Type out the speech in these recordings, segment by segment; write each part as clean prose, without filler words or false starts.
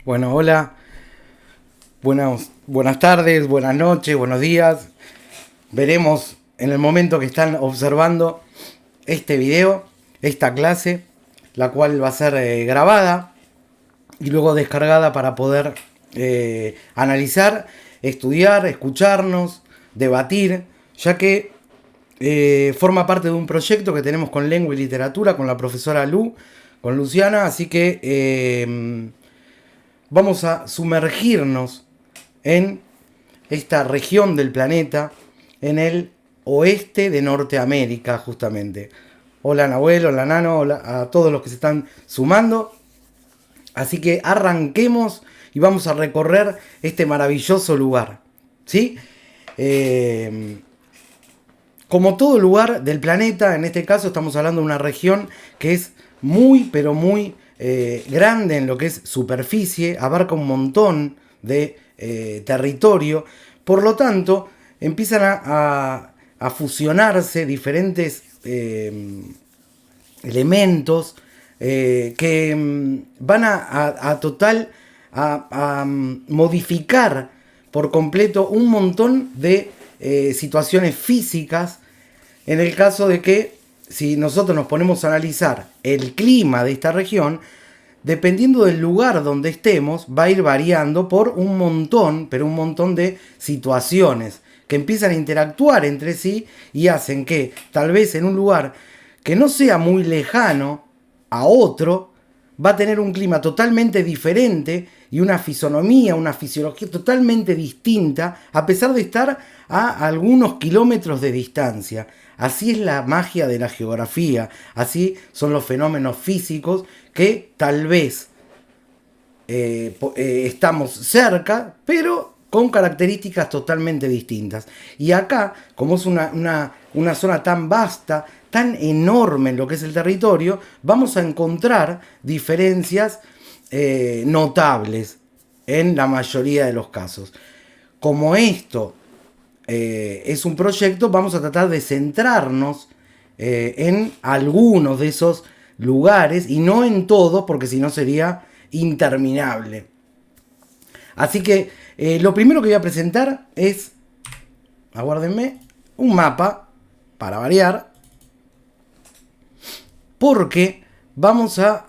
Bueno, hola, buenas tardes, buenas noches, buenos días. Veremos en el momento que están observando este video, esta clase, la cual va a ser grabada y luego descargada para poder analizar, estudiar, escucharnos, debatir, ya que forma parte de un proyecto que tenemos con Lengua y Literatura, con la profesora Lu, con Luciana, así que vamos a sumergirnos en esta región del planeta, en el oeste de Norteamérica, justamente. Hola Nahuel, hola Nano, hola a todos los que se están sumando. Así que arranquemos y vamos a recorrer este maravilloso lugar. ¿Sí? Como todo lugar del planeta, en este caso estamos hablando de una región que es muy, pero muy grande en lo que es superficie, abarca un montón de territorio. Por lo tanto, empiezan a fusionarse diferentes elementos que van a modificar por completo un montón de situaciones físicas, en el caso de que si nosotros nos ponemos a analizar el clima de esta región, dependiendo del lugar donde estemos, va a ir variando por un montón, pero un montón de situaciones que empiezan a interactuar entre sí y hacen que tal vez en un lugar que no sea muy lejano a otro, va a tener un clima totalmente diferente y una fisonomía, una fisiología totalmente distinta, a pesar de estar a algunos kilómetros de distancia. Así es la magia de la geografía, así son los fenómenos físicos que tal vez estamos cerca, pero con características totalmente distintas. Y acá, como es una zona tan vasta, tan enorme en lo que es el territorio, vamos a encontrar diferencias notables en la mayoría de los casos. Como esto es un proyecto, vamos a tratar de centrarnos en algunos de esos lugares y no en todos, porque si no sería interminable. Así que lo primero que voy a presentar es, aguárdenme, un mapa, para variar, porque vamos a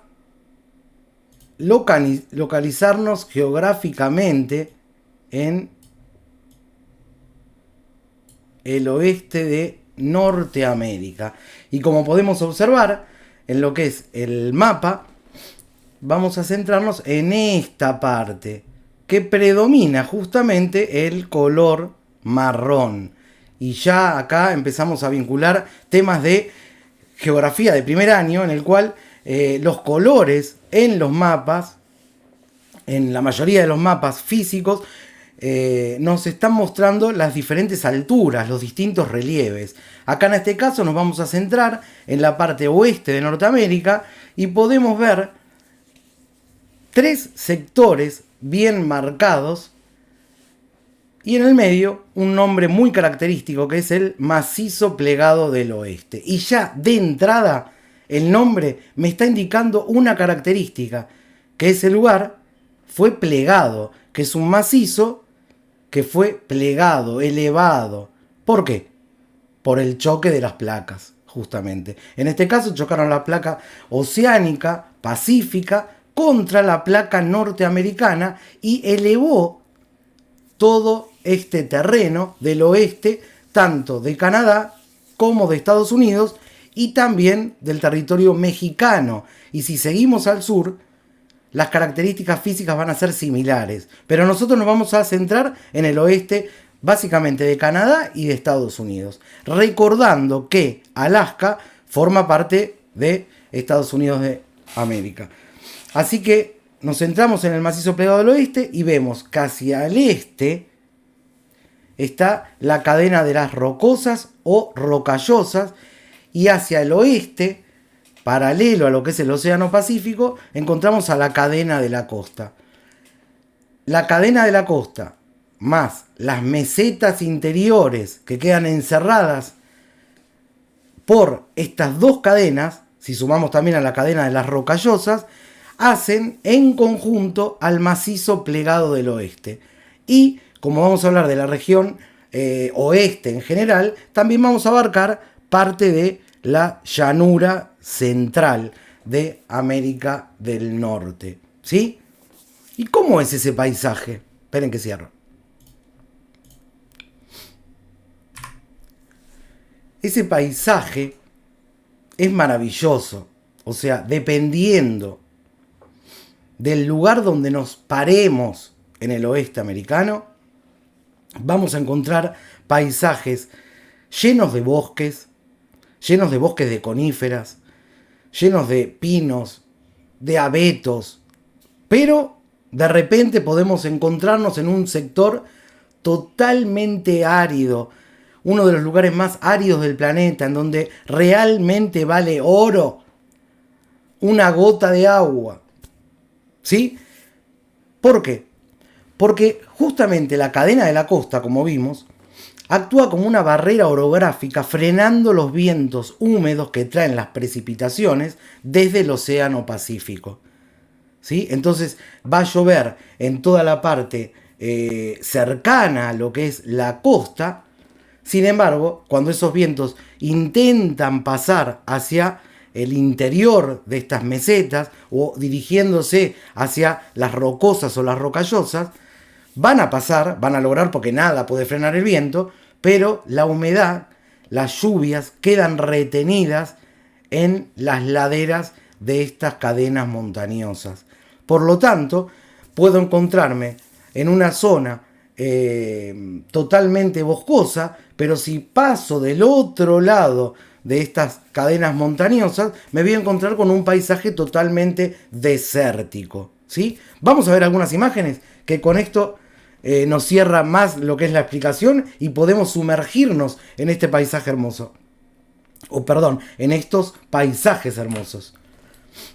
localizarnos geográficamente en el oeste de Norteamérica. Y como podemos observar en lo que es el mapa, vamos a centrarnos en esta parte, que predomina justamente el color marrón. Y ya acá empezamos a vincular temas de geografía de primer año, en el cual los colores en los mapas, en la mayoría de los mapas físicos, nos están mostrando las diferentes alturas, los distintos relieves. Acá en este caso nos vamos a centrar en la parte oeste de Norteamérica y podemos ver tres sectores bien marcados y en el medio un nombre muy característico que es el macizo plegado del oeste. Y ya de entrada el nombre me está indicando una característica, que ese lugar fue plegado, que es un macizo que fue plegado, elevado. ¿Por qué? Por el choque de las placas, justamente. En este caso chocaron la placa oceánica, pacífica, contra la placa norteamericana y elevó todo este terreno del oeste, tanto de Canadá como de Estados Unidos y también del territorio mexicano. Y si seguimos al sur, las características físicas van a ser similares, pero nosotros nos vamos a centrar en el oeste, básicamente de Canadá y de Estados Unidos, recordando que Alaska forma parte de Estados Unidos de América. Así que nos centramos en el macizo plegado del oeste y vemos que hacia el este está la cadena de las rocosas o rocallosas y hacia el oeste, paralelo a lo que es el Océano Pacífico, encontramos a la cadena de la costa. La cadena de la costa más las mesetas interiores que quedan encerradas por estas dos cadenas, si sumamos también a la cadena de las rocallosas, hacen en conjunto al macizo plegado del oeste. Y como vamos a hablar de la región oeste en general, también vamos a abarcar parte de la llanura central de América del Norte. ¿Sí? ¿Y cómo es ese paisaje? Esperen que cierro. Ese paisaje es maravilloso. O sea, dependiendo del lugar donde nos paremos en el oeste americano, vamos a encontrar paisajes llenos de bosques de coníferas, llenos de pinos, de abetos, pero de repente podemos encontrarnos en un sector totalmente árido, uno de los lugares más áridos del planeta, en donde realmente vale oro una gota de agua. ¿Sí? ¿Por qué? Porque justamente la cadena de la costa, como vimos, actúa como una barrera orográfica frenando los vientos húmedos que traen las precipitaciones desde el Océano Pacífico. ¿Sí? Entonces va a llover en toda la parte cercana a lo que es la costa. Sin embargo, cuando esos vientos intentan pasar hacia el interior de estas mesetas o dirigiéndose hacia las rocosas o las rocallosas, van a lograr, porque nada puede frenar el viento, pero la humedad, las lluvias quedan retenidas en las laderas de estas cadenas montañosas. Por lo tanto, puedo encontrarme en una zona totalmente boscosa, pero si paso del otro lado de estas cadenas montañosas, me voy a encontrar con un paisaje totalmente desértico. ¿Sí? Vamos a ver algunas imágenes que con esto nos cierra más lo que es la explicación y podemos sumergirnos en este paisaje hermoso. En estos paisajes hermosos.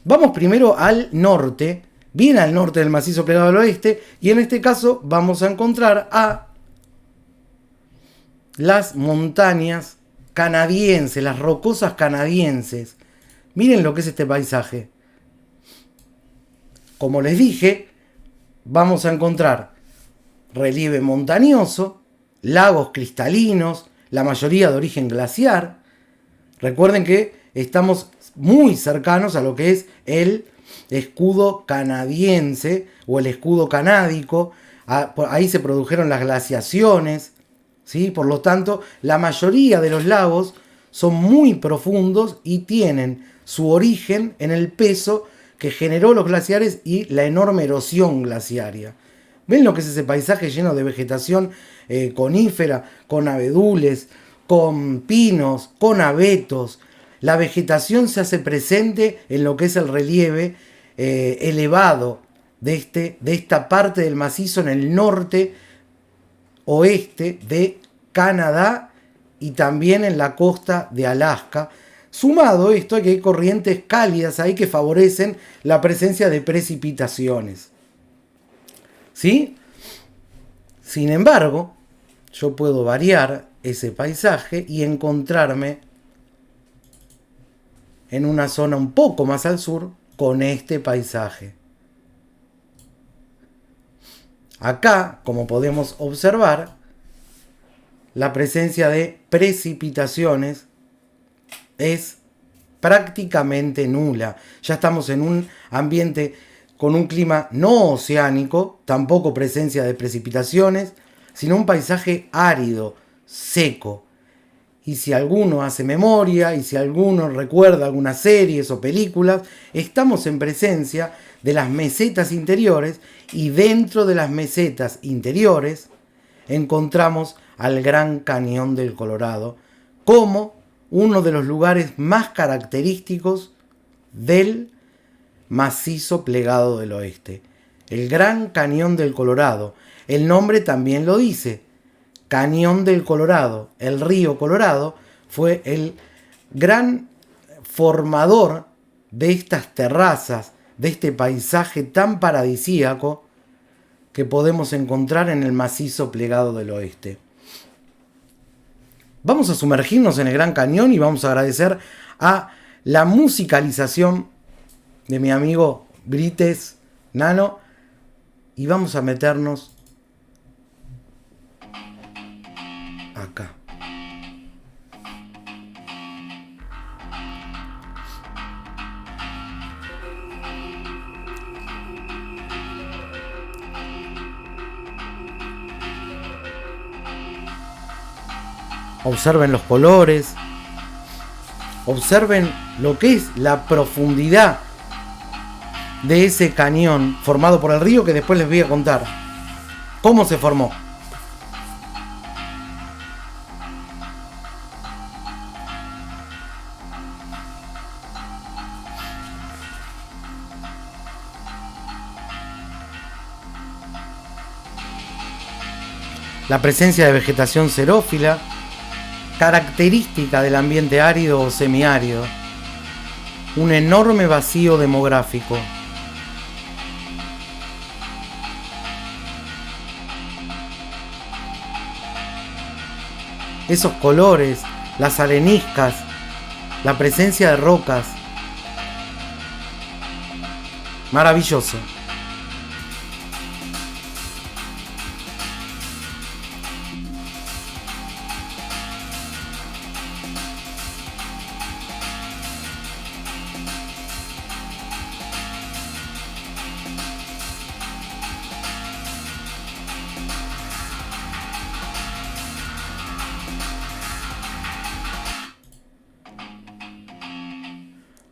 Vamos primero al norte, bien al norte del macizo plegado al oeste, y en este caso vamos a encontrar a las montañas canadienses, las rocosas canadienses. Miren lo que es este paisaje. Como les dije, vamos a encontrar relieve montañoso, lagos cristalinos, la mayoría de origen glaciar. Recuerden que estamos muy cercanos a lo que es el escudo canadiense o el escudo canádico. Ahí se produjeron las glaciaciones, ¿sí? Por lo tanto, la mayoría de los lagos son muy profundos y tienen su origen en el peso que generó los glaciares y la enorme erosión glaciaria. ¿Ven lo que es ese paisaje lleno de vegetación conífera, con abedules, con pinos, con abetos? La vegetación se hace presente en lo que es el relieve elevado de esta parte del macizo en el norte oeste de Canadá y también en la costa de Alaska. Sumado esto a que hay corrientes cálidas ahí que favorecen la presencia de precipitaciones. ¿Sí? Sin embargo, yo puedo variar ese paisaje y encontrarme en una zona un poco más al sur con este paisaje. Acá, como podemos observar, la presencia de precipitaciones es prácticamente nula. Ya estamos en un ambiente con un clima no oceánico, tampoco presencia de precipitaciones, sino un paisaje árido, seco. Y si alguno hace memoria, y si alguno recuerda algunas series o películas, estamos en presencia de las mesetas interiores, y dentro de las mesetas interiores encontramos al Gran Cañón del Colorado como uno de los lugares más característicos del macizo plegado del oeste. El Gran Cañón del Colorado, el nombre también lo dice, Cañón del Colorado. El río Colorado fue el gran formador de estas terrazas, de este paisaje tan paradisíaco que podemos encontrar en el macizo plegado del oeste. Vamos a sumergirnos en el Gran Cañón y vamos a agradecer a la musicalización de mi amigo brites nano, y vamos a meternos acá. Observen los colores, observen lo que es la profundidad de ese cañón formado por el río, que después les voy a contar cómo se formó. La presencia de vegetación xerófila, característica del ambiente árido o semiárido, un enorme vacío demográfico. Esos colores, las areniscas, la presencia de rocas. Maravilloso.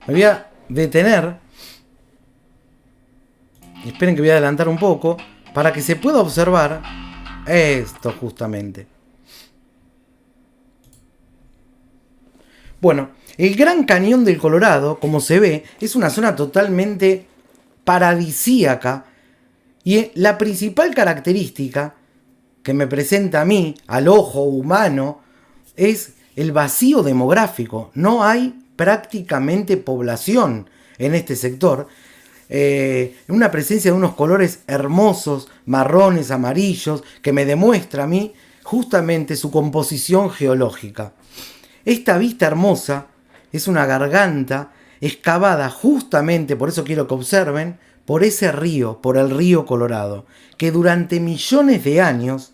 Me voy a detener. Esperen que voy a adelantar un poco para que se pueda observar esto justamente. Bueno, el Gran Cañón del Colorado, como se ve, es una zona totalmente paradisíaca, y la principal característica que me presenta a mí, al ojo humano, es el vacío demográfico. No hay prácticamente población en este sector. Una presencia de unos colores hermosos, marrones, amarillos, que me demuestra a mí justamente su composición geológica. Esta vista hermosa es una garganta excavada justamente, por eso quiero que observen, por ese río, por el río Colorado, que durante millones de años,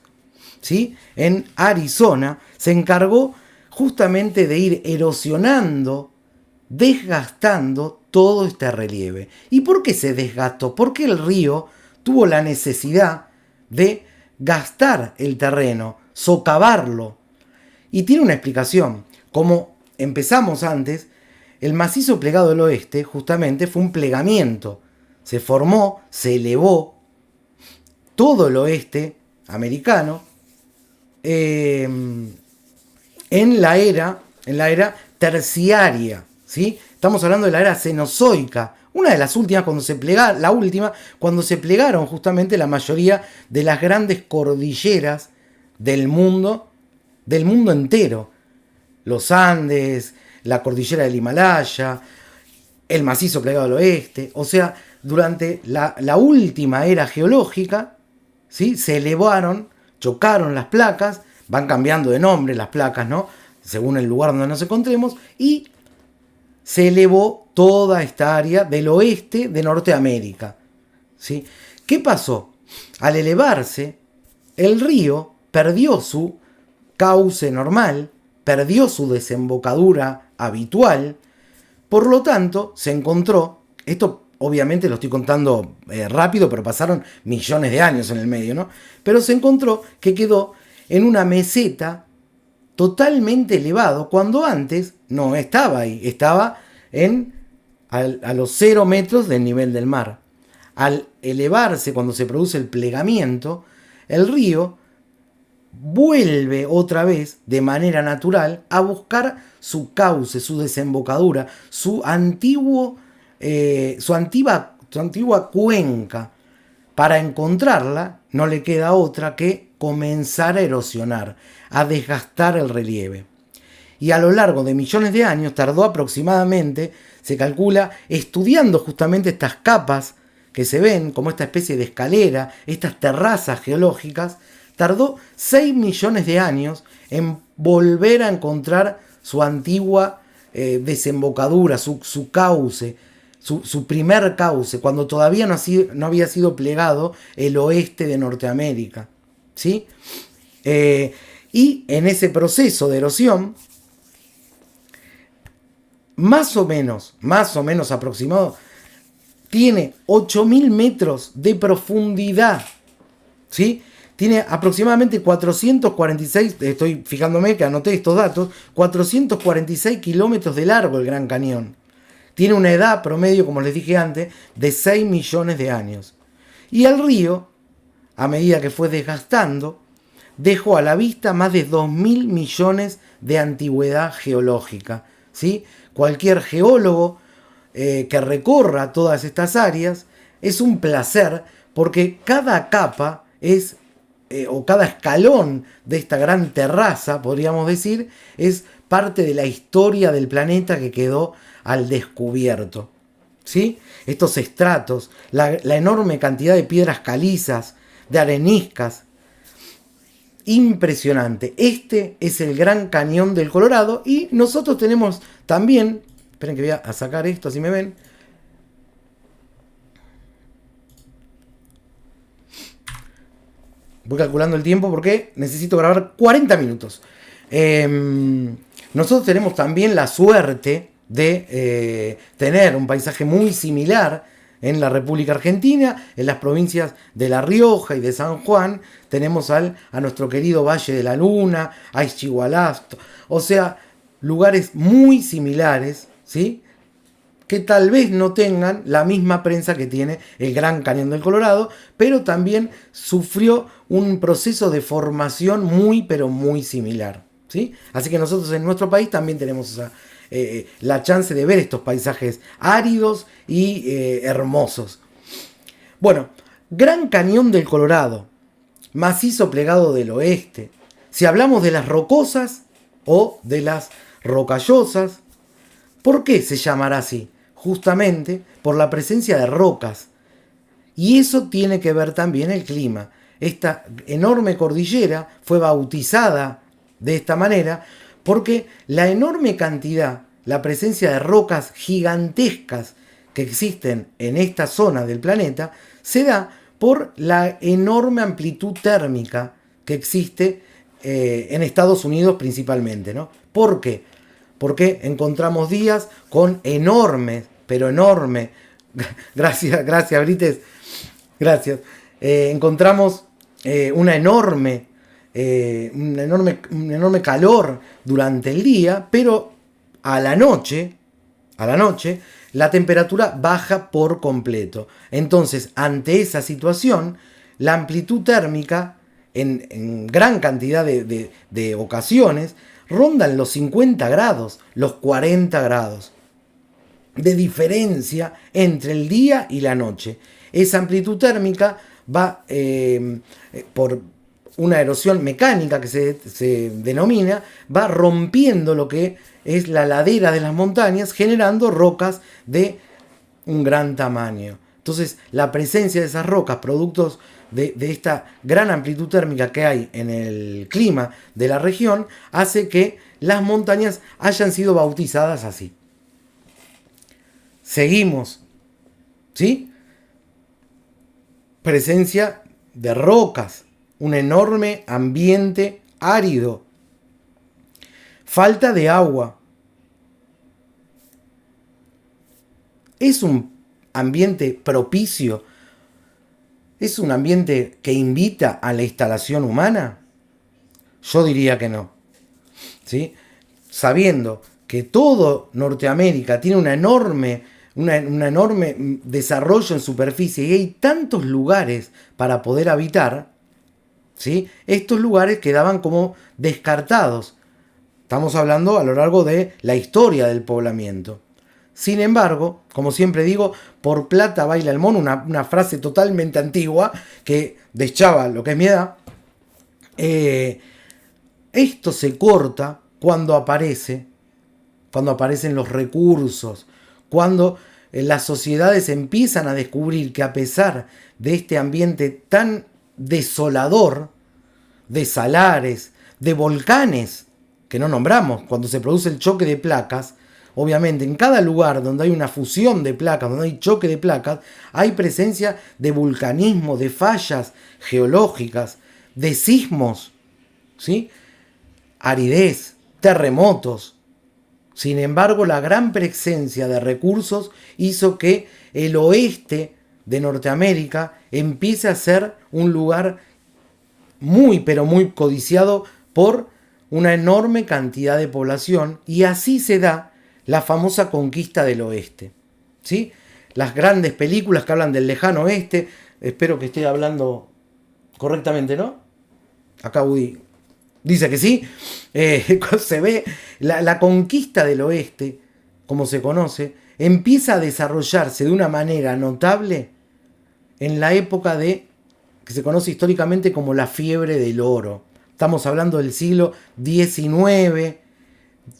¿sí?, en Arizona, se encargó justamente de ir erosionando, desgastando todo este relieve. ¿Y por qué se desgastó? Porque el río tuvo la necesidad de gastar el terreno, socavarlo. Y tiene una explicación. Como empezamos antes, el macizo plegado del oeste justamente fue un plegamiento. Se formó, se elevó todo el oeste americano en la era terciaria, ¿sí? Estamos hablando de la era cenozoica, una de las últimas, cuando se plegaron justamente la mayoría de las grandes cordilleras del mundo entero. Los Andes, la cordillera del Himalaya, el macizo plegado al oeste. O sea, durante la última era geológica, ¿sí?, se elevaron, chocaron las placas, van cambiando de nombre las placas, ¿no?, según el lugar donde nos encontremos, y se elevó toda esta área del oeste de Norteamérica, ¿sí? ¿Qué pasó? Al elevarse, el río perdió su cauce normal, perdió su desembocadura habitual, por lo tanto se encontró, esto obviamente lo estoy contando rápido, pero pasaron millones de años en el medio, ¿no? Pero se encontró que quedó en una meseta totalmente elevado, cuando antes no estaba ahí, estaba a los 0 metros del nivel del mar. Al elevarse, cuando se produce el plegamiento, el río vuelve otra vez de manera natural a buscar su cauce, su desembocadura, su antigua cuenca. Para encontrarla no le queda otra que comenzar a erosionar, a desgastar el relieve. Y a lo largo de millones de años tardó aproximadamente, se calcula, estudiando justamente estas capas que se ven como esta especie de escalera, estas terrazas geológicas, tardó 6 millones de años en volver a encontrar su antigua desembocadura, su cauce, su primer cauce, cuando todavía no había sido plegado el oeste de Norteamérica. ¿Sí? Y en ese proceso de erosión, más o menos aproximado, tiene 8.000 metros de profundidad. ¿Sí? Tiene aproximadamente 446, estoy fijándome que anoté estos datos, 446 kilómetros de largo el Gran Cañón. Tiene una edad promedio, como les dije antes, de 6 millones de años. Y el río, a medida que fue desgastando, dejó a la vista más de 2.000 millones de antigüedad geológica. ¿Sí? Cualquier geólogo que recorra todas estas áreas es un placer, porque cada capa es, o cada escalón de esta gran terraza, podríamos decir, es parte de la historia del planeta que quedó al descubierto. ¿Sí? Estos estratos, la enorme cantidad de piedras calizas, de areniscas, impresionante. Este es el Gran Cañón del Colorado, y nosotros tenemos también, esperen que voy a sacar esto si me ven. Voy calculando el tiempo porque necesito grabar 40 minutos. Nosotros tenemos también la suerte de tener un paisaje muy similar en la República Argentina, en las provincias de La Rioja y de San Juan. Tenemos a nuestro querido Valle de la Luna, a Ischigualasto, o sea, lugares muy similares, ¿sí? Que tal vez no tengan la misma prensa que tiene el Gran Cañón del Colorado, pero también sufrió un proceso de formación muy, pero muy similar, ¿sí? Así que nosotros en nuestro país también tenemos la chance de ver estos paisajes áridos y hermosos. Bueno, Gran Cañón del Colorado, macizo plegado del oeste. Si hablamos de las rocosas o de las rocallosas, ¿por qué se llamará así? Justamente por la presencia de rocas. Y eso tiene que ver también el clima. Esta enorme cordillera fue bautizada de esta manera porque la enorme cantidad, la presencia de rocas gigantescas que existen en esta zona del planeta, se da por la enorme amplitud térmica que existe en Estados Unidos principalmente, ¿no? ¿Por qué? Porque encontramos días con enormes, pero enormes, gracias Brites, gracias, encontramos un enorme calor durante el día, pero a la noche la temperatura baja por completo. Entonces, ante esa situación, la amplitud térmica en gran cantidad de ocasiones rondan los 50 grados, los 40 grados de diferencia entre el día y la noche. Esa amplitud térmica va por una erosión mecánica que se denomina, va rompiendo lo que es la ladera de las montañas, generando rocas de un gran tamaño. Entonces, la presencia de esas rocas, productos de esta gran amplitud térmica que hay en el clima de la región, hace que las montañas hayan sido bautizadas así. Seguimos, ¿sí? Presencia de rocas, un enorme ambiente árido, falta de agua. ¿Es un ambiente propicio? ¿Es un ambiente que invita a la instalación humana? Yo diría que no, ¿sí? Sabiendo que todo Norteamérica tiene un enorme desarrollo en superficie y hay tantos lugares para poder habitar, ¿sí? Estos lugares quedaban como descartados. Estamos hablando a lo largo de la historia del poblamiento. Sin embargo, como siempre digo, por plata baila el mono, una frase totalmente antigua que deschaba lo que es mi edad. Esto se corta cuando aparecen los recursos, cuando las sociedades empiezan a descubrir que a pesar de este ambiente tan desolador, de salares, de volcanes, que no nombramos, cuando se produce el choque de placas, obviamente, en cada lugar donde hay una fusión de placas, donde hay choque de placas, hay presencia de vulcanismo, de fallas geológicas, de sismos, ¿sí? Aridez, terremotos. Sin embargo, la gran presencia de recursos hizo que el oeste de Norteamérica empiece a ser un lugar muy, pero muy codiciado por una enorme cantidad de población, y así se da la famosa conquista del oeste. ¿Sí? Las grandes películas que hablan del lejano oeste, espero que esté hablando correctamente, ¿no? Acá Woody dice que sí. Se ve la conquista del oeste, como se conoce, empieza a desarrollarse de una manera notable en la época de que se conoce históricamente como la fiebre del oro. Estamos hablando del siglo XIX,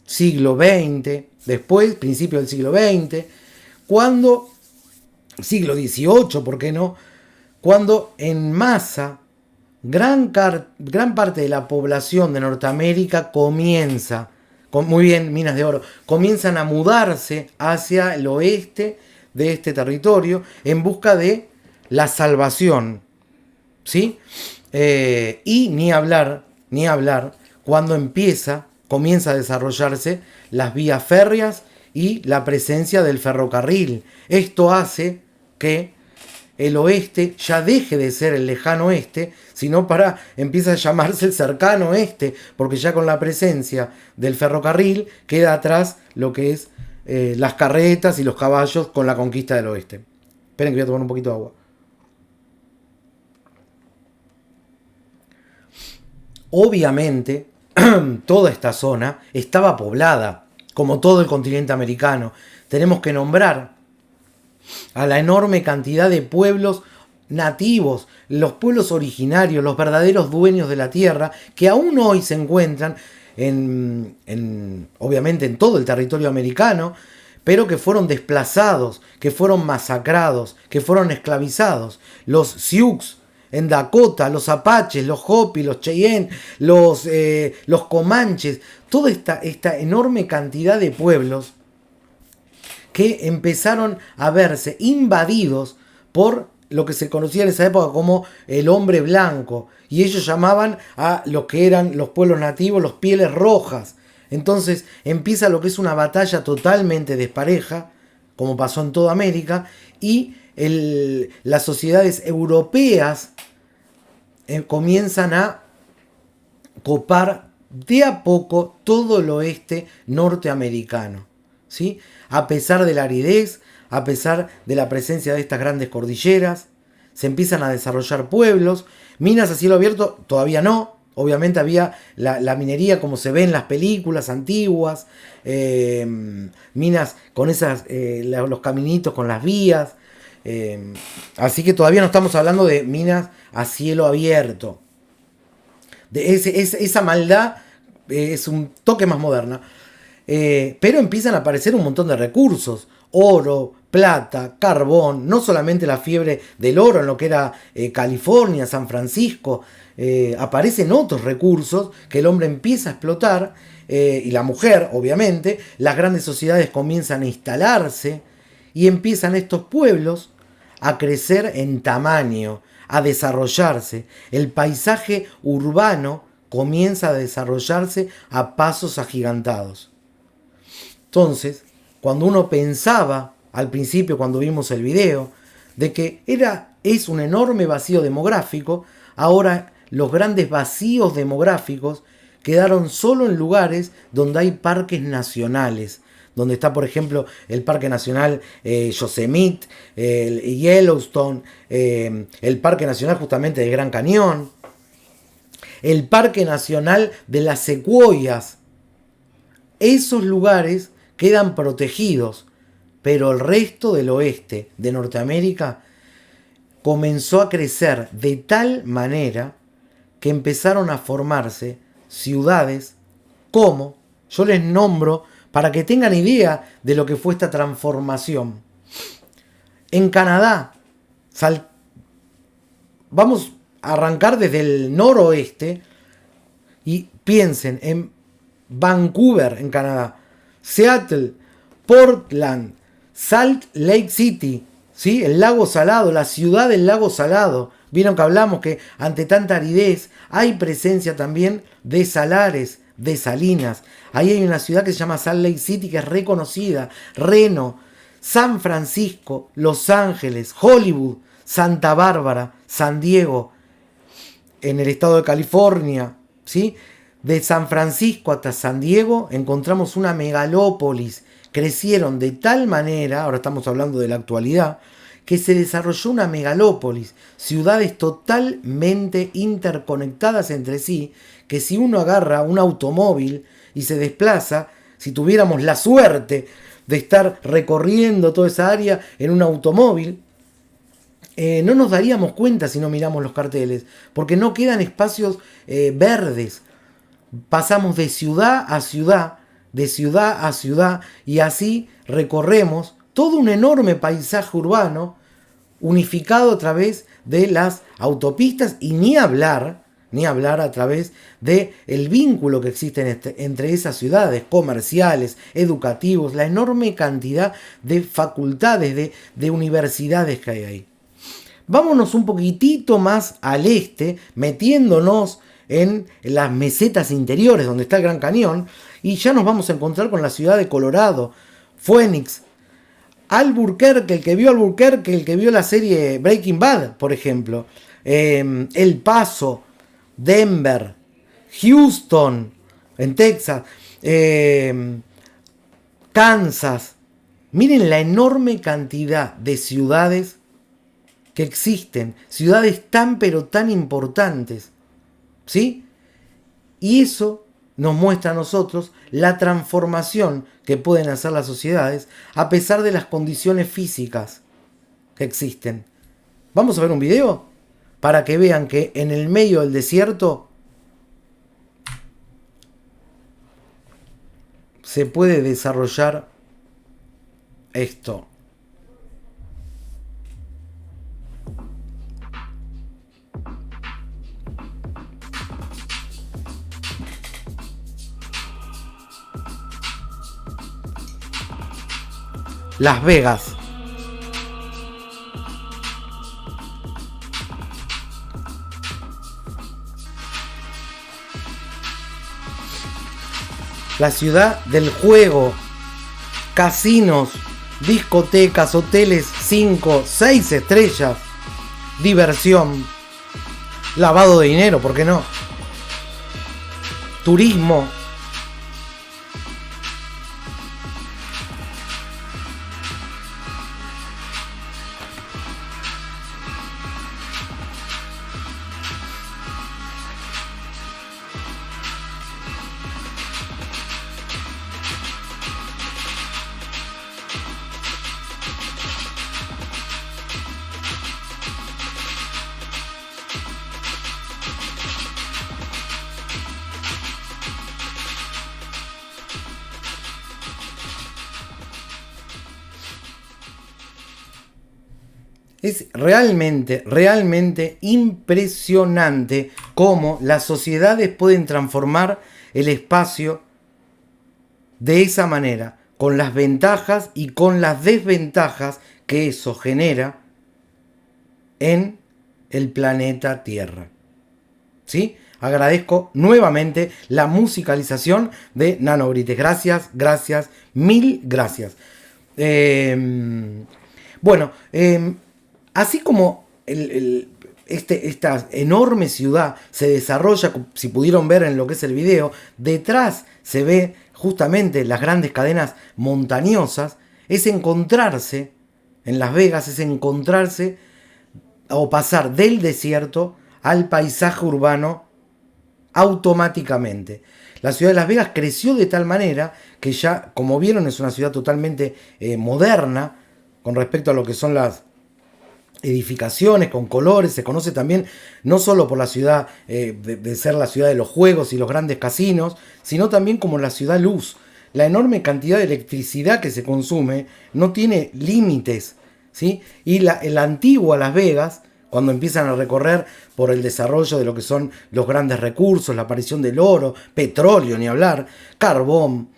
siglo XX, después, principio del siglo XX, cuando, siglo XVIII, ¿por qué no? Cuando en masa, gran parte de la población de Norteamérica comienza, muy bien, minas de oro, comienzan a mudarse hacia el oeste de este territorio en busca de la salvación, ¿sí? Y ni hablar cuando comienza a desarrollarse las vías férreas y la presencia del ferrocarril. Esto hace que el oeste ya deje de ser el lejano oeste, sino empieza a llamarse el cercano oeste, porque ya con la presencia del ferrocarril queda atrás lo que es las carretas y los caballos con la conquista del oeste. Esperen que voy a tomar un poquito de agua. Obviamente, toda esta zona estaba poblada, como todo el continente americano. Tenemos que nombrar a la enorme cantidad de pueblos nativos, los pueblos originarios, los verdaderos dueños de la tierra, que aún hoy se encuentran obviamente en todo el territorio americano, pero que fueron desplazados, que fueron masacrados, que fueron esclavizados. Los Sioux en Dakota, los Apaches, los Hopi, los Cheyenne, los Comanches, toda esta enorme cantidad de pueblos que empezaron a verse invadidos por lo que se conocía en esa época como el hombre blanco, y ellos llamaban a los que eran los pueblos nativos los pieles rojas. Entonces empieza lo que es una batalla totalmente despareja, como pasó en toda América, y las sociedades europeas comienzan a copar de a poco todo el oeste norteamericano, ¿sí? A pesar de la aridez, a pesar de la presencia de estas grandes cordilleras, se empiezan a desarrollar pueblos. Minas a cielo abierto todavía no. Obviamente había la minería como se ve en las películas antiguas, minas con los caminitos, con las vías. Así que todavía no estamos hablando de minas a cielo abierto. Esa maldad es un toque más moderna. Pero empiezan a aparecer un montón de recursos. Oro, plata, carbón, no solamente la fiebre del oro en lo que era California, San Francisco, aparecen otros recursos que el hombre empieza a explotar, y la mujer, obviamente. Las grandes sociedades comienzan a instalarse y empiezan estos pueblos a crecer en tamaño, a desarrollarse. El paisaje urbano comienza a desarrollarse a pasos agigantados. Entonces, cuando uno pensaba al principio, cuando vimos el video, de que es un enorme vacío demográfico, ahora los grandes vacíos demográficos quedaron solo en lugares donde hay parques nacionales, donde está, por ejemplo, el Parque Nacional Yosemite, el Yellowstone, el Parque Nacional justamente del Gran Cañón, el Parque Nacional de las Secuoyas. Esos lugares quedan protegidos, pero el resto del oeste de Norteamérica comenzó a crecer de tal manera que empezaron a formarse ciudades como, yo les nombro para que tengan idea de lo que fue esta transformación. En Canadá, vamos a arrancar desde el noroeste y piensen en Vancouver, en Canadá, Seattle, Portland, Salt Lake City, ¿sí? El lago salado, la ciudad del lago salado. Vieron que hablamos que ante tanta aridez hay presencia también de salares, de salinas. Ahí hay una ciudad que se llama Salt Lake City, que es reconocida. Reno, San Francisco, Los Ángeles, Hollywood, Santa Bárbara, San Diego, en el estado de California, ¿sí? De San Francisco hasta San Diego encontramos una megalópolis. Crecieron de tal manera, ahora estamos hablando de la actualidad, que se desarrolló una megalópolis, ciudades totalmente interconectadas entre sí, que si uno agarra un automóvil y se desplaza, si tuviéramos la suerte de estar recorriendo toda esa área en un automóvil, no nos daríamos cuenta si no miramos los carteles, porque no quedan espacios verdes. Pasamos de ciudad a ciudad, de ciudad a ciudad, y así recorremos todo un enorme paisaje urbano unificado a través de las autopistas, y ni hablar a través de el vínculo que existe entre esas ciudades, comerciales, educativos, la enorme cantidad de facultades, de universidades que hay ahí. Vámonos un poquitito más al este, metiéndonos en las mesetas interiores donde está el Gran Cañón, y ya nos vamos a encontrar con la ciudad de Colorado, Phoenix, Albuquerque, el que vio Albuquerque, el que vio la serie Breaking Bad, por ejemplo, El Paso, Denver, Houston, en Texas, Kansas. Miren la enorme cantidad de ciudades que existen, ciudades tan pero tan importantes, ¿sí? Y eso nos muestra a nosotros la transformación que pueden hacer las sociedades a pesar de las condiciones físicas que existen. Vamos a ver un video para que vean que en el medio del desierto se puede desarrollar esto. Las Vegas. La ciudad del juego. Casinos, discotecas, hoteles 5, 6 estrellas. Diversión. Lavado de dinero, ¿por qué no? Turismo. Es realmente impresionante cómo las sociedades pueden transformar el espacio de esa manera, con las ventajas y con las desventajas que eso genera en el planeta Tierra. ¿Sí? Agradezco nuevamente la musicalización de Nanobrites. Gracias, mil gracias. Así como esta enorme ciudad se desarrolla, si pudieron ver en lo que es el video, detrás se ve justamente las grandes cadenas montañosas, es encontrarse, en Las Vegas, es encontrarse o pasar del desierto al paisaje urbano automáticamente. La ciudad de Las Vegas creció de tal manera que ya, como vieron, es una ciudad totalmente moderna con respecto a lo que son las edificaciones, con colores. Se conoce también no solo por la ciudad de ser la ciudad de los juegos y los grandes casinos, sino también como la ciudad luz. La enorme cantidad de electricidad que se consume no tiene límites, ¿sí? Y la antigua Las Vegas, cuando empiezan a recorrer por el desarrollo de lo que son los grandes recursos, la aparición del oro, petróleo, ni hablar, carbón,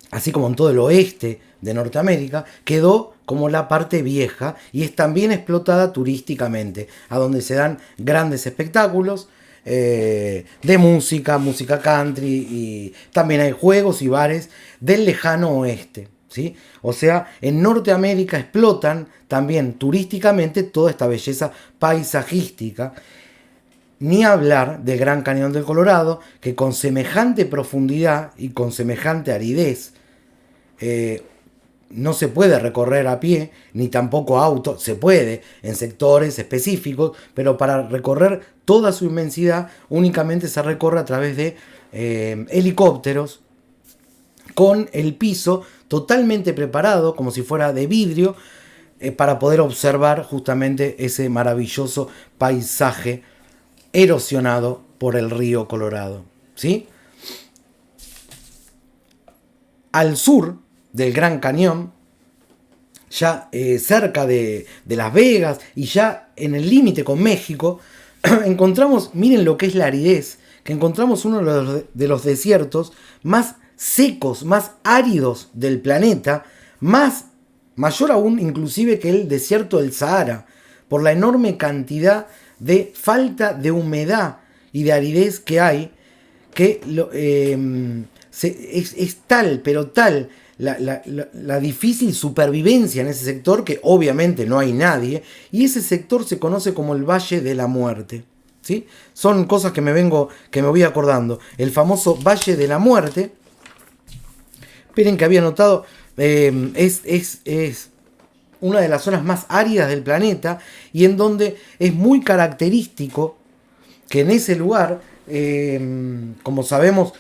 así como en todo el oeste, de Norteamérica, quedó como la parte vieja y es también explotada turísticamente, a donde se dan grandes espectáculos de música, música country, y también hay juegos y bares del lejano oeste. ¿Sí? O sea, en Norteamérica explotan también turísticamente toda esta belleza paisajística. Ni hablar del Gran Cañón del Colorado, que con semejante profundidad y con semejante aridez no se puede recorrer a pie, ni tampoco a auto, se puede en sectores específicos, pero para recorrer toda su inmensidad únicamente se recorre a través de helicópteros con el piso totalmente preparado, como si fuera de vidrio, para poder observar justamente ese maravilloso paisaje erosionado por el río Colorado. ¿Sí? Al sur del Gran Cañón, ya cerca de Las Vegas y ya en el límite con México, encontramos, miren lo que es la aridez, que encontramos uno de los desiertos más secos, más áridos del planeta, mayor aún inclusive que el desierto del Sahara, por la enorme cantidad de falta de humedad y de aridez que hay, que es tal, pero tal la difícil supervivencia en ese sector, que obviamente no hay nadie, y ese sector se conoce como el Valle de la Muerte. ¿Sí? Son cosas que me voy acordando. El famoso Valle de la Muerte, esperen que había notado, es una de las zonas más áridas del planeta, y en donde es muy característico que en ese lugar, como sabemos,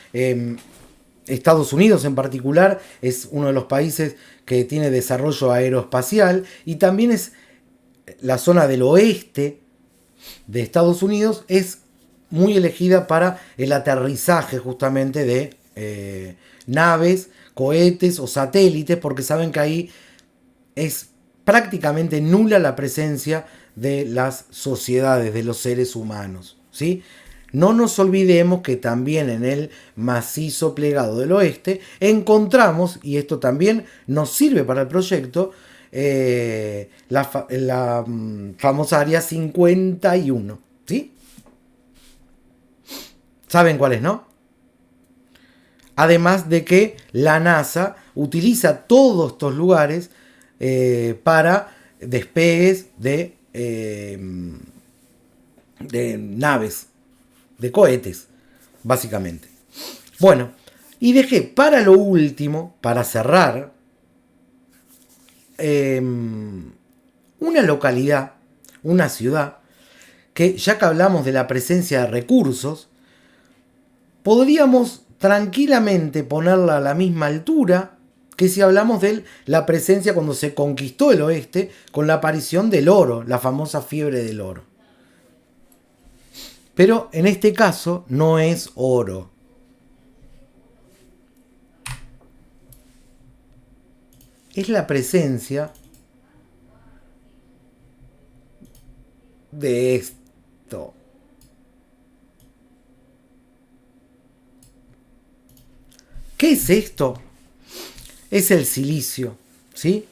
Estados Unidos en particular es uno de los países que tiene desarrollo aeroespacial, y también es la zona del oeste de Estados Unidos, es muy elegida para el aterrizaje justamente de naves, cohetes o satélites, porque saben que ahí es prácticamente nula la presencia de las sociedades, de los seres humanos. ¿Sí? No nos olvidemos que también en el macizo plegado del oeste encontramos, y esto también nos sirve para el proyecto, la famosa Área 51. ¿Sí? ¿Saben cuál es, no? Además de que la NASA utiliza todos estos lugares para despegues de naves, de cohetes, básicamente. Bueno, y dejé para lo último, para cerrar, una localidad, una ciudad, que ya que hablamos de la presencia de recursos, podríamos tranquilamente ponerla a la misma altura que si hablamos de la presencia cuando se conquistó el oeste con la aparición del oro, la famosa fiebre del oro. Pero en este caso no es oro. Es la presencia de esto. ¿Qué es esto? Es el silicio, ¿sí?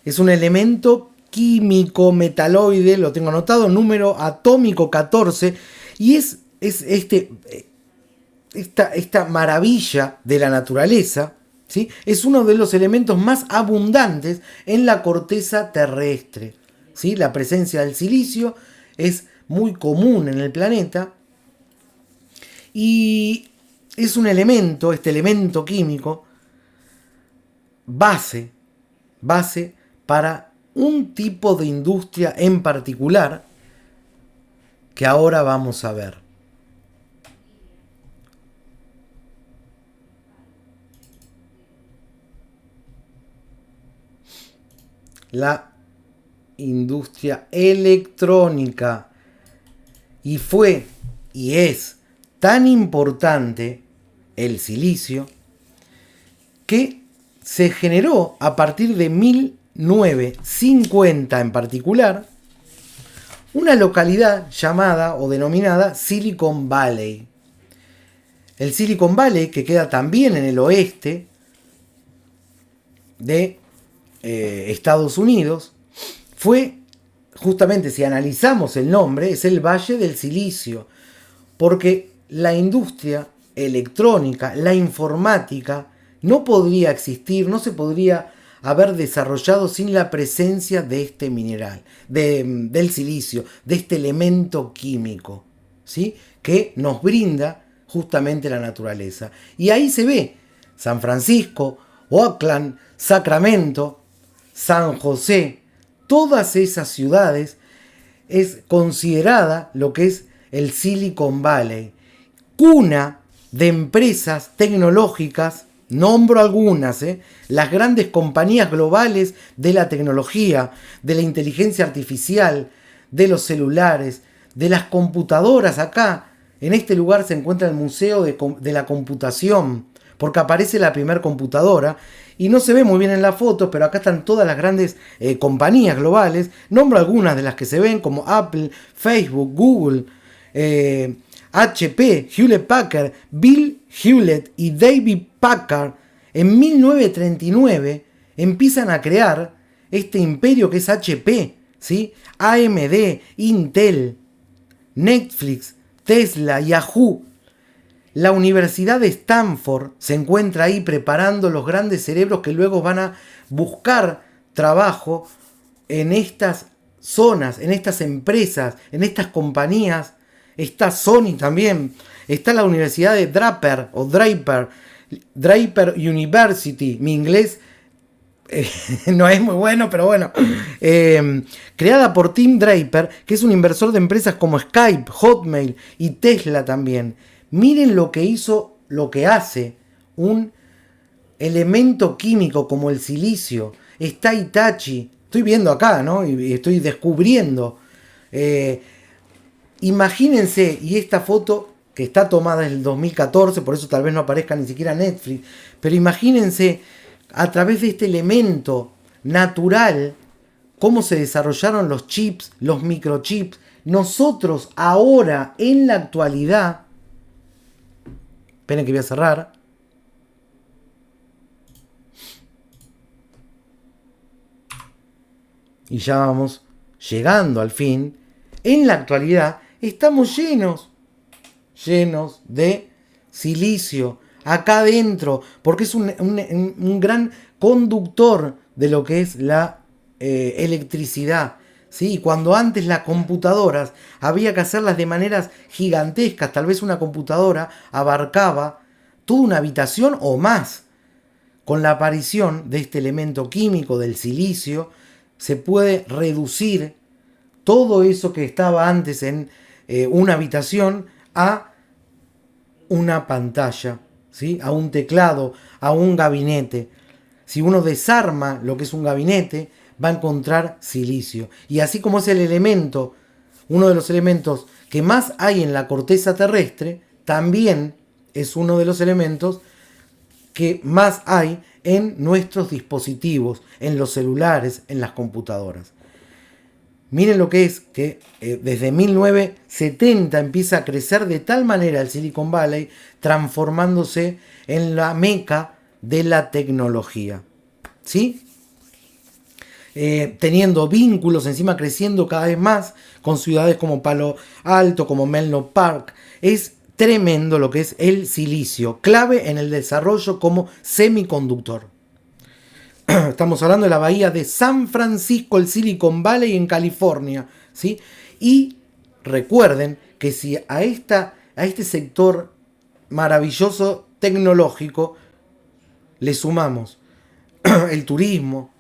Es un elemento químico metaloide, lo tengo anotado, número atómico 14, y es esta maravilla de la naturaleza, ¿sí? Es uno de los elementos más abundantes en la corteza terrestre, ¿sí? La presencia del silicio es muy común en el planeta y es un elemento, este elemento químico, base para un tipo de industria en particular que ahora vamos a ver. La industria electrónica. Y fue y es tan importante el silicio que se generó a partir de 1950 en particular una localidad llamada o denominada Silicon Valley. El Silicon Valley, que queda también en el oeste de Estados Unidos, fue justamente, si analizamos el nombre, es el Valle del Silicio, porque la industria electrónica, la informática, no podría existir, no se podría haber desarrollado sin la presencia de este mineral, del silicio, de este elemento químico, ¿sí? Que nos brinda justamente la naturaleza. Y ahí se ve San Francisco, Oakland, Sacramento, San José, todas esas ciudades es considerada lo que es el Silicon Valley, cuna de empresas tecnológicas. Nombro algunas, las grandes compañías globales de la tecnología, de la inteligencia artificial, de los celulares, de las computadoras. Acá, en este lugar, se encuentra el Museo de la Computación, porque aparece la primera computadora, y no se ve muy bien en la foto, pero acá están todas las grandes compañías globales. Nombro algunas de las que se ven, como Apple, Facebook, Google, HP, Hewlett Packard, Bill Hewlett y David Packard. En 1939 empiezan a crear este imperio que es HP, ¿sí? AMD, Intel, Netflix, Tesla, Yahoo. La Universidad de Stanford se encuentra ahí preparando los grandes cerebros que luego van a buscar trabajo en estas zonas, en estas empresas, en estas compañías. Está Sony también. Está la Universidad de Draper University. Mi inglés no es muy bueno, pero bueno. Creada por Tim Draper, que es un inversor de empresas como Skype, Hotmail y Tesla también. Miren lo que hizo, lo que hace un elemento químico como el silicio. Está Hitachi. Estoy viendo acá, ¿no? Y estoy descubriendo. Imagínense, y esta foto que está tomada en el 2014, por eso tal vez no aparezca ni siquiera Netflix, pero imagínense a través de este elemento natural cómo se desarrollaron los chips, los microchips. Nosotros ahora, en la actualidad, esperen que voy a cerrar. Y ya vamos llegando al fin. En la actualidad estamos llenos de silicio acá adentro, porque es un gran conductor de lo que es la electricidad. ¿Sí? Cuando antes las computadoras había que hacerlas de maneras gigantescas, tal vez una computadora abarcaba toda una habitación o más. Con la aparición de este elemento químico, del silicio, se puede reducir todo eso que estaba antes en una habitación a una pantalla, ¿sí? A un teclado, a un gabinete. Si uno desarma lo que es un gabinete, va a encontrar silicio. Y así como es el elemento, uno de los elementos que más hay en la corteza terrestre, también es uno de los elementos que más hay en nuestros dispositivos, en los celulares, en las computadoras. Miren lo que es que desde 1970 empieza a crecer de tal manera el Silicon Valley, transformándose en la meca de la tecnología. ¿Sí? Teniendo vínculos, encima creciendo cada vez más con ciudades como Palo Alto, como Menlo Park. Es tremendo lo que es el silicio, clave en el desarrollo como semiconductor. Estamos hablando de la bahía de San Francisco, el Silicon Valley en California, ¿sí? Y recuerden que si a este sector maravilloso tecnológico le sumamos el turismo,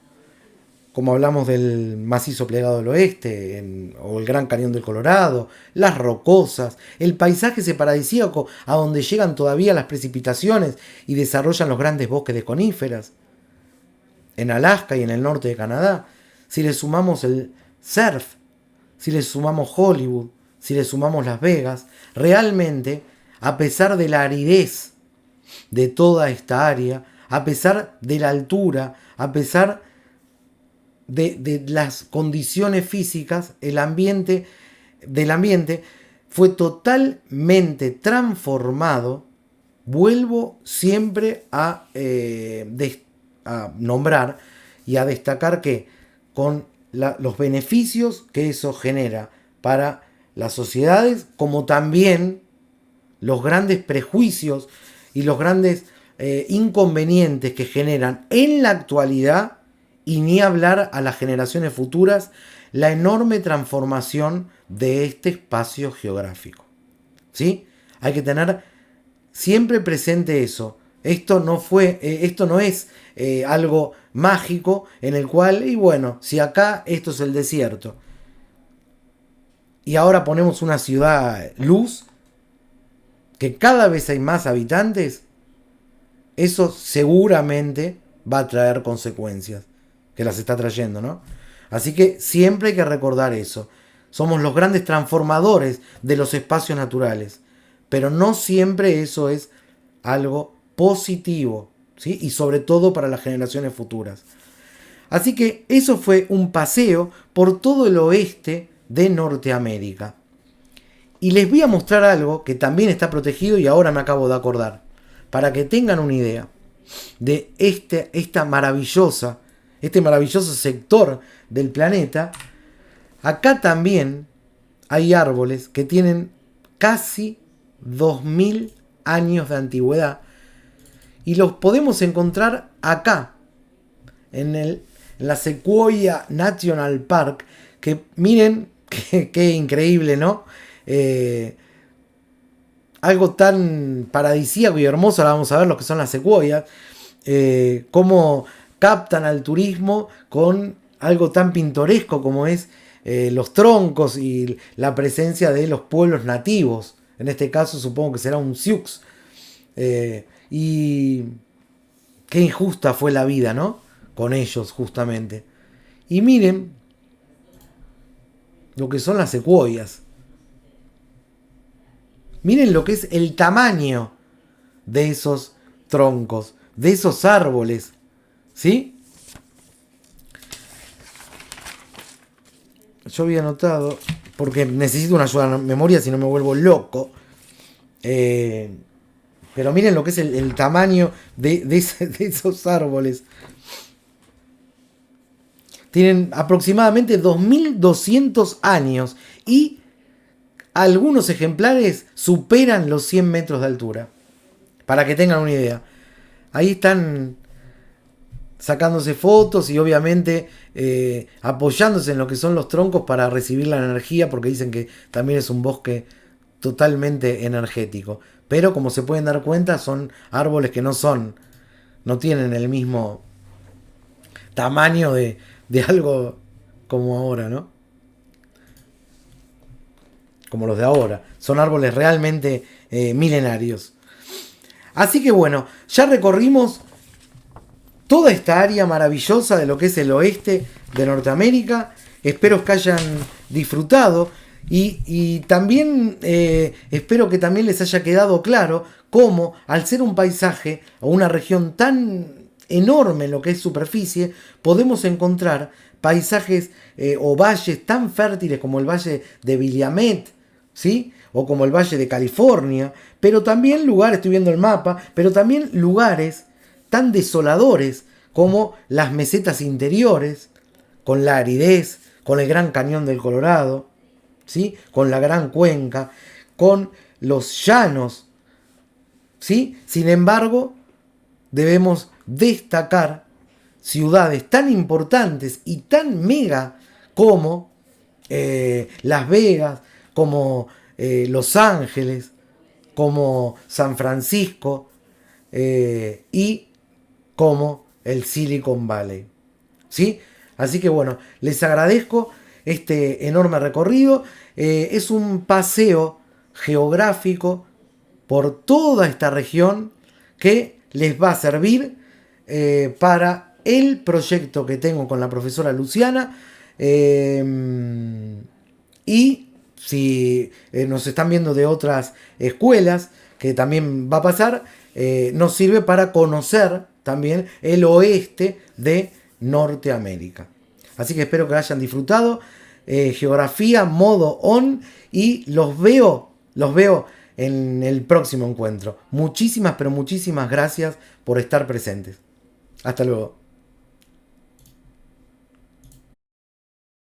como hablamos del macizo plegado del oeste, o el Gran Cañón del Colorado, las rocosas, el paisaje ese paradisíaco a donde llegan todavía las precipitaciones y desarrollan los grandes bosques de coníferas, en Alaska y en el norte de Canadá. Si le sumamos el surf, si le sumamos Hollywood, si le sumamos Las Vegas, realmente, a pesar de la aridez de toda esta área, a pesar de la altura, a pesar de las condiciones físicas, el ambiente fue totalmente transformado. Vuelvo siempre a nombrar, y a destacar que con los beneficios que eso genera para las sociedades, como también los grandes prejuicios y los grandes inconvenientes que generan en la actualidad, y ni hablar a las generaciones futuras, la enorme transformación de este espacio geográfico. ¿Sí? Hay que tener siempre presente eso. Esto no es algo mágico en el cual, y bueno, si acá esto es el desierto y ahora ponemos una ciudad luz, que cada vez hay más habitantes, eso seguramente va a traer consecuencias, que las está trayendo, ¿no? Así que siempre hay que recordar eso. Somos los grandes transformadores de los espacios naturales, pero no siempre eso es algo positivo, ¿sí? Y sobre todo para las generaciones futuras. Así que eso fue un paseo por todo el oeste de Norteamérica. Y les voy a mostrar algo que también está protegido y ahora me acabo de acordar, para que tengan una idea de este maravilloso sector del planeta. Acá también hay árboles que tienen casi 2000 años de antigüedad y los podemos encontrar acá en la Sequoia National Park, que miren qué increíble, ¿no? Algo tan paradisíaco y hermoso. Ahora vamos a ver lo que son las secuoyas, cómo captan al turismo con algo tan pintoresco como es los troncos y la presencia de los pueblos nativos. En este caso supongo que será un Sioux. Y qué injusta fue la vida, ¿no? Con ellos justamente. Y miren lo que son las secuoyas. Miren lo que es el tamaño de esos troncos, de esos árboles, ¿sí? Yo había notado, porque necesito una ayuda en memoria si no me vuelvo loco, pero miren lo que es el tamaño de esos árboles. Tienen aproximadamente 2200 años y algunos ejemplares superan los 100 metros de altura. Para que tengan una idea. Ahí están sacándose fotos y obviamente apoyándose en lo que son los troncos para recibir la energía, porque dicen que también es un bosque totalmente energético. Pero como se pueden dar cuenta, son árboles que no tienen el mismo tamaño de algo como ahora, ¿no? Como los de ahora. Son árboles realmente milenarios. Así que bueno, ya recorrimos toda esta área maravillosa de lo que es el oeste de Norteamérica. Espero que hayan disfrutado y también espero que también les haya quedado claro cómo, al ser un paisaje o una región tan enorme en lo que es superficie, podemos encontrar paisajes o valles tan fértiles como el valle de Willamette, ¿sí? O como el Valle de California, pero también lugares, estoy viendo el mapa, pero también lugares tan desoladores como las mesetas interiores, con la aridez, con el Gran Cañón del Colorado, ¿sí? Con la Gran Cuenca, con los llanos, ¿sí? Sin embargo, debemos destacar ciudades tan importantes y tan mega como Las Vegas, como Los Ángeles, como San Francisco y como el Silicon Valley, ¿sí? Así que bueno, les agradezco este enorme recorrido. Es un paseo geográfico por toda esta región que les va a servir para el proyecto que tengo con la profesora Luciana. Y si nos están viendo de otras escuelas, que también va a pasar, nos sirve para conocer también el oeste de Norteamérica. Así que espero que hayan disfrutado. Geografía modo on, y los veo en el próximo encuentro. Muchísimas, pero muchísimas gracias por estar presentes. Hasta luego.